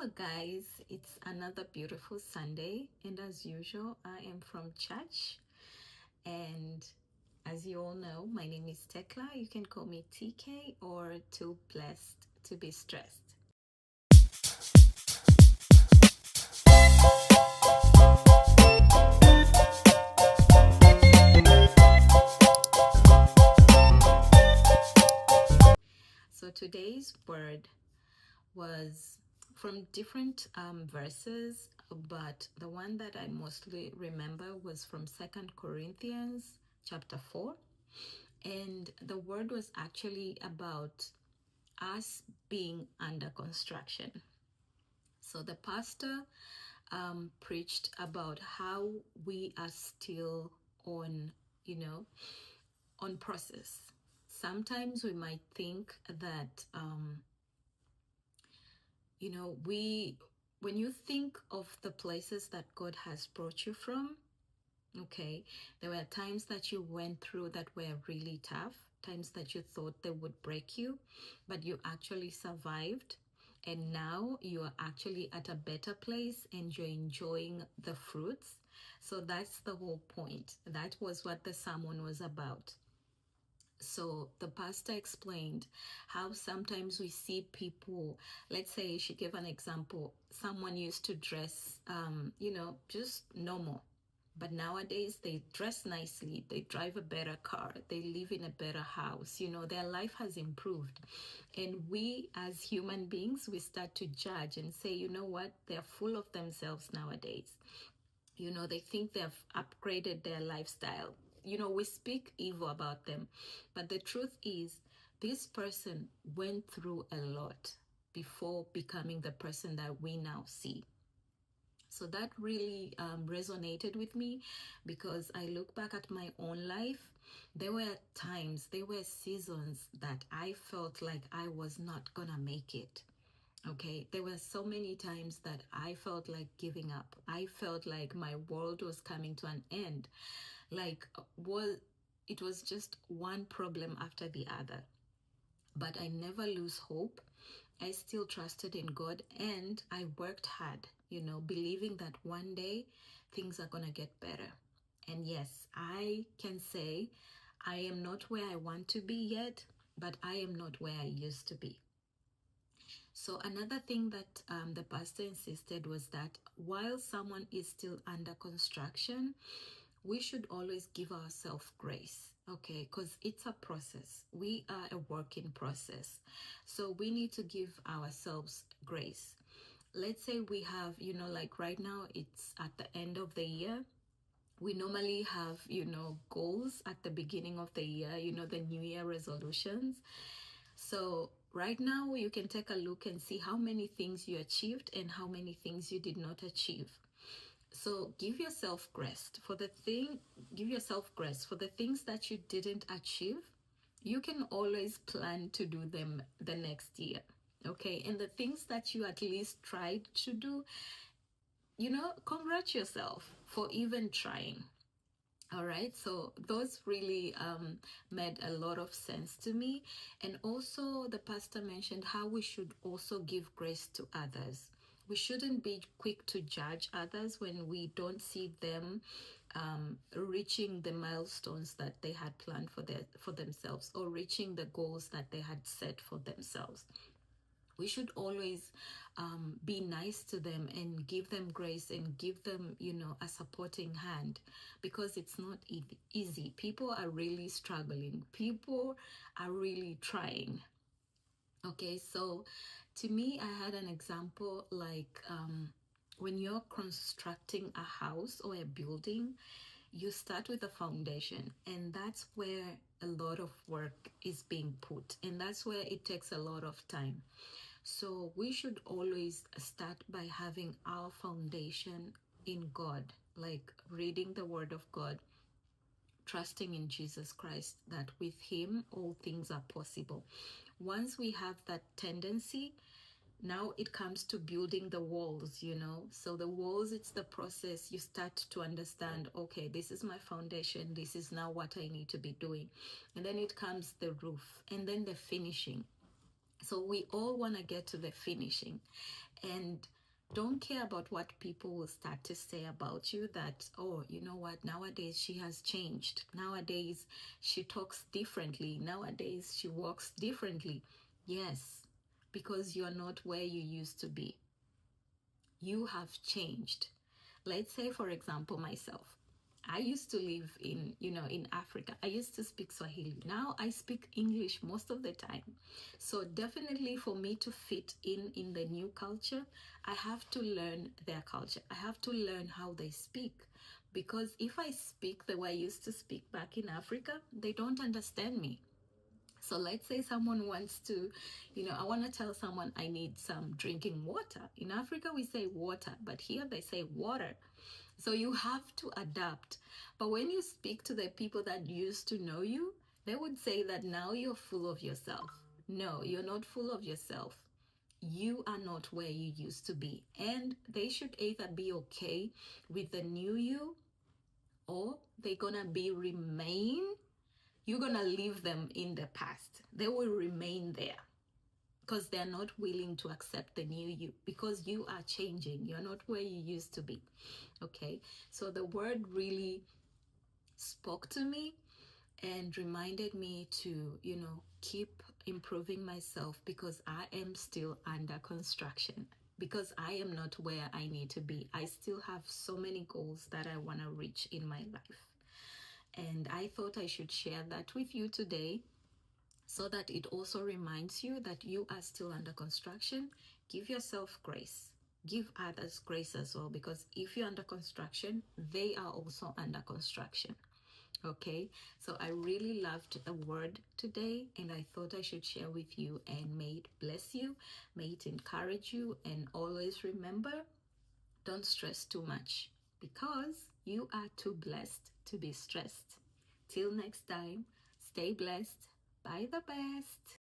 Hello, guys. It's another beautiful Sunday, and as usual, I am from church. And as you all know, my name is Tekla. You can call me TK or Too Blessed to Be Stressed. So today's word was from different verses, but the one that I mostly remember was from Second Corinthians chapter 4. And the word was actually about us being under construction. So the pastor preached about how we are still on, on process. Sometimes we might think that, when you think of the places that God has brought you from, okay, there were times that you went through that were really tough, times that you thought they would break you, but you actually survived. And now you are actually at a better place and you're enjoying the fruits. So that's the whole point. That was what the sermon was about. So the pastor explained how sometimes we see people, let's say she gave an example, someone used to dress, just normal. But nowadays they dress nicely, they drive a better car, they live in a better house, their life has improved. And we as human beings, we start to judge and say, you know what, they're full of themselves nowadays. They think they've upgraded their lifestyle. We speak evil about them. But the truth is, this person went through a lot before becoming the person that we now see. So that really resonated with me, because I look back at my own life. There were times, there were seasons that I felt like I was not gonna make it. Okay, there were so many times that I felt like giving up. I felt like my world was coming to an end. Like, it was just one problem after the other. But I never lose hope. I still trusted in God and I worked hard, believing that one day things are going to get better. And yes, I can say I am not where I want to be yet, but I am not where I used to be. So another thing that the pastor insisted was that while someone is still under construction, we should always give ourselves grace, okay? Because it's a process. We are a work in process. So we need to give ourselves grace. Let's say we have, like right now, it's at the end of the year. We normally have, goals at the beginning of the year, the New Year resolutions. So right now you can take a look and see how many things you achieved and how many things you did not achieve. So give yourself grace for the things that you didn't achieve. You can always plan to do them the next year. Okay. And the things that you at least tried to do, congratulate yourself for even trying. All right, so those really made a lot of sense to me. And also, the pastor mentioned how we should also give grace to others. We shouldn't be quick to judge others when we don't see them reaching the milestones that they had planned for themselves, or reaching the goals that they had set for themselves. We should always be nice to them and give them grace and give them, a supporting hand, because it's not easy. People are really struggling. People are really trying. Okay, so to me, I had an example like when you're constructing a house or a building, you start with a foundation, and that's where a lot of work is being put, and that's where it takes a lot of time. So we should always start by having our foundation in God, like reading the Word of God, trusting in Jesus Christ, that with Him all things are possible. Once we have that tendency, now it comes to building the walls. So the walls, it's the process. You start to understand, okay, this is my foundation, this is now what I need to be doing. And then it comes the roof, and then the finishing. So we all want to get to the finishing. And Don't care about what people will start to say about you, that, oh, you know what, nowadays she has changed. Nowadays she talks differently. Nowadays she walks differently. Yes, because you're not where you used to be. You have changed. Let's say, for example, myself. I used to live in, in Africa. I used to speak Swahili. Now I speak English most of the time. So definitely for me to fit in the new culture, I have to learn their culture. I have to learn how they speak. Because if I speak the way I used to speak back in Africa, they don't understand me. So let's say someone wants to, I want to tell someone I need some drinking water. In Africa, we say water, but here they say water. So you have to adapt. But when you speak to the people that used to know you, they would say that now you're full of yourself. No, you're not full of yourself. You are not where you used to be. And they should either be okay with the new you, or they're gonna remain, you're gonna leave them in the past. They will remain there because they're not willing to accept the new you, because you are changing. You're not where you used to be. Okay, so the word really spoke to me and reminded me to, keep improving myself, because I am still under construction, because I am not where I need to be. I still have so many goals that I want to reach in my life. And I thought I should share that with you today, so that it also reminds you that you are still under construction. Give yourself grace. Give others grace as well, because if you're under construction, they are also under construction. Okay, so I really loved the word today, and I thought I should share with you, and may it bless you, may it encourage you, and always remember, don't stress too much, because you are too blessed to be stressed. Till next time, stay blessed. Bye the best.